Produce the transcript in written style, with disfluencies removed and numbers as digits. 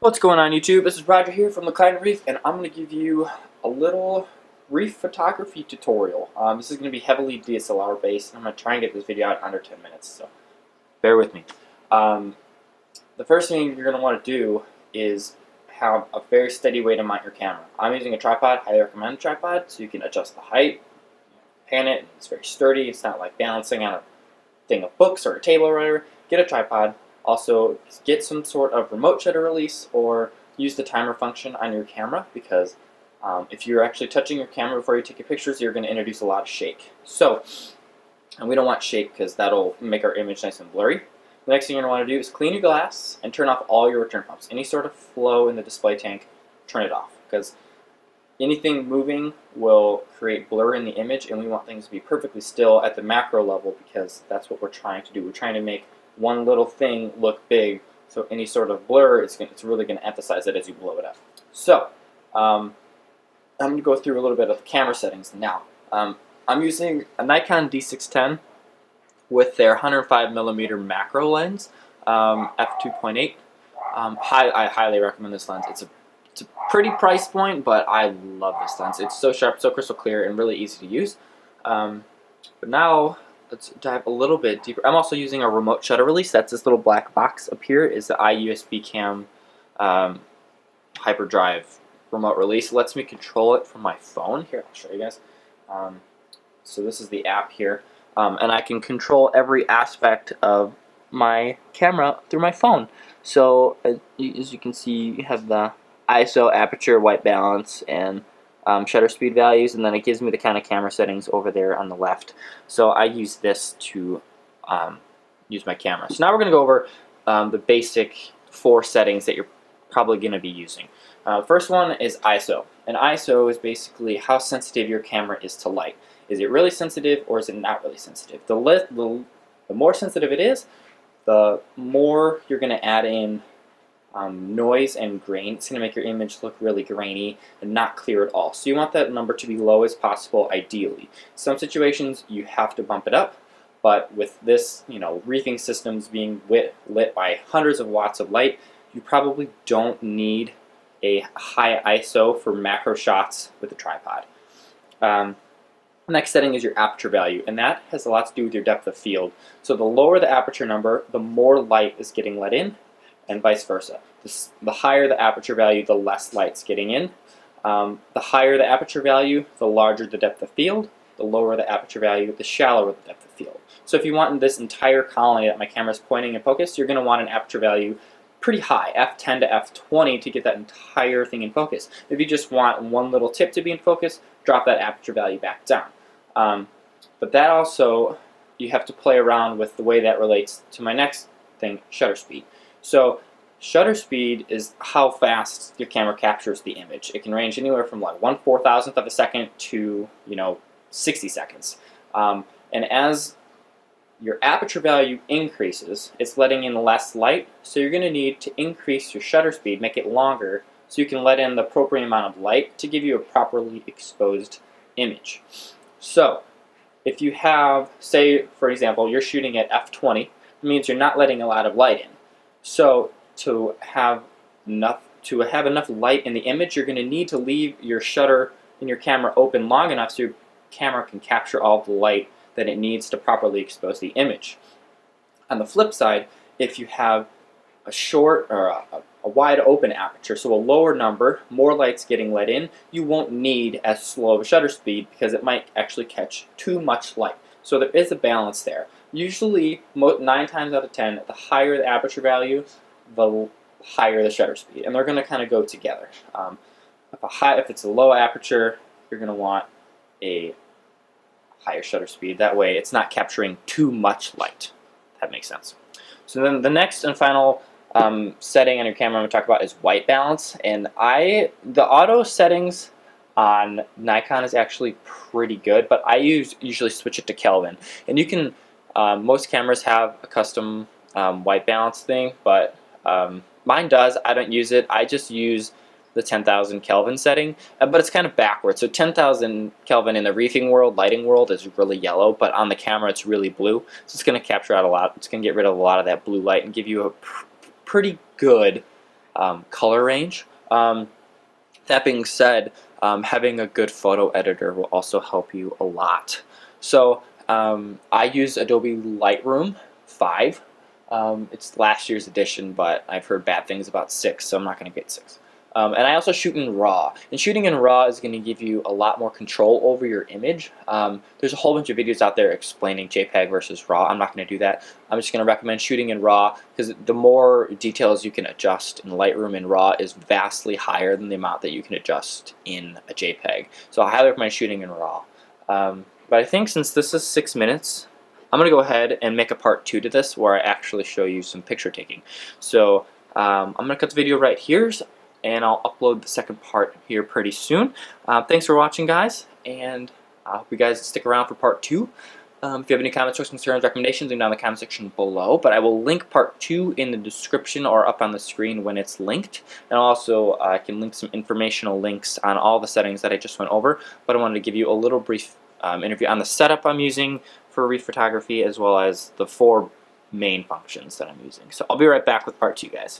What's going on YouTube? This is Roger here from Reef, and I'm going to give you a little reef photography tutorial. This is going to be heavily DSLR based, and I'm going to try and get this video out in under 10 minutes, so bear with me. The first thing you're going to want to do is have a very steady way to mount your camera. I'm using a tripod. Highly recommend a tripod, so you can adjust the height, pan it, and it's very sturdy. It's not like balancing on a thing of books or a table or whatever. Get a tripod. Also, get some sort of remote shutter release or use the timer function on your camera, because if you're actually touching your camera before you take your pictures, you're going to introduce a lot of shake. And we don't want shake because that'll make our image nice and blurry. The next thing you're going to want to do is clean your glass and turn off all your return pumps. Any sort of flow in the display tank, turn it off, because anything moving will create blur in the image, and we want things to be perfectly still at the macro level, because that's what we're trying to do. We're trying to make one little thing look big, so any sort of blur, it's really going to emphasize it as you blow it up. So, I'm going to go through a little bit of the camera settings now. I'm using a Nikon D610 with their 105mm macro lens, f2.8. I highly recommend this lens. It's a pretty price point, but I love this lens. It's so sharp, so crystal clear, and really easy to use. But now, let's dive a little bit deeper. I'm also using a remote shutter release. That's this little black box up here. Is the iUSB cam hyperdrive remote release. It lets me control it from my phone. Here, I'll show you guys. So this is the app here, and I can control every aspect of my camera through my phone. So as you can see, you have the ISO, aperture, white balance, and shutter speed values, and then it gives me the kind of camera settings over there on the left. So I use this to use my camera. So now we're going to go over the basic 4 settings that you're probably going to be using. First one is ISO. And ISO is basically how sensitive your camera is to light. Is it really sensitive, or is it not really sensitive? The more sensitive it is, the more you're going to add in noise and grain. It's going to make your image look really grainy and not clear at all. So you want that number to be low as possible, ideally. Some situations you have to bump it up, but with this, reefing systems being lit by hundreds of watts of light, you probably don't need a high ISO for macro shots with a tripod. Next setting is your aperture value, and that has a lot to do with your depth of field. So the lower the aperture number, the more light is getting let in, and vice versa. The higher the aperture value, the less light's getting in. The higher the aperture value, the larger the depth of field. The lower the aperture value, the shallower the depth of field. So if you want this entire colony that my camera's pointing and focused, you're going to want an aperture value pretty high, f10 to f20, to get that entire thing in focus. If you just want one little tip to be in focus, drop that aperture value back down. But that also, you have to play around with the way that relates to my next thing, shutter speed. So shutter speed is how fast your camera captures the image. It can range anywhere from like 1/4000th of a second to 60 seconds. And as your aperture value increases, it's letting in less light, so you're going to need to increase your shutter speed, make it longer, so you can let in the appropriate amount of light to give you a properly exposed image. So if you have, say for example, you're shooting at f20, it means you're not letting a lot of light in. So to have enough light in the image, you're going to need to leave your shutter in your camera open long enough so your camera can capture all the light that it needs to properly expose the image. On the flip side, if you have a short or a wide open aperture, so a lower number, more light's getting let in, you won't need as slow of a shutter speed because it might actually catch too much light. So there is a balance there. Usually, 9 times out of 10, the higher the aperture value, the higher the shutter speed, and they're going to kind of go together. If it's a low aperture, you're going to want a higher shutter speed. That way, it's not capturing too much light. That makes sense. So then the next and final setting on your camera I'm going to talk about is white balance. And the auto settings on Nikon is actually pretty good, but I usually switch it to Kelvin. And you can, most cameras have a custom white balance thing, but mine does. I don't use it. I just use the 10,000 Kelvin setting, but it's kind of backwards. So 10,000 Kelvin in the reefing world, lighting world, is really yellow, but on the camera it's really blue. So it's going to capture out a lot. It's going to get rid of a lot of that blue light and give you a pretty good color range. That being said, having a good photo editor will also help you a lot. So I use Adobe Lightroom 5. It's last year's edition, but I've heard bad things about 6, so I'm not going to get 6. And I also shoot in RAW. And shooting in RAW is going to give you a lot more control over your image. There's a whole bunch of videos out there explaining JPEG versus RAW. I'm not going to do that. I'm just going to recommend shooting in RAW because the more details you can adjust in Lightroom in RAW is vastly higher than the amount that you can adjust in a JPEG. So I highly recommend shooting in RAW. But I think since this is 6 minutes, I'm going to go ahead and make a part 2 to this where I actually show you some picture taking. So I'm going to cut the video right here, and I'll upload the second part here pretty soon. Thanks for watching, guys, and I hope you guys stick around for part 2. If you have any comments, questions, concerns, recommendations, leave them down in the comment section below. But I will link part 2 in the description or up on the screen when it's linked. And also, I can link some informational links on all the settings that I just went over. But I wanted to give you a little brief interview on the setup I'm using for Reef photography, as well as the 4 main functions that I'm using. So I'll be right back with part 2, guys.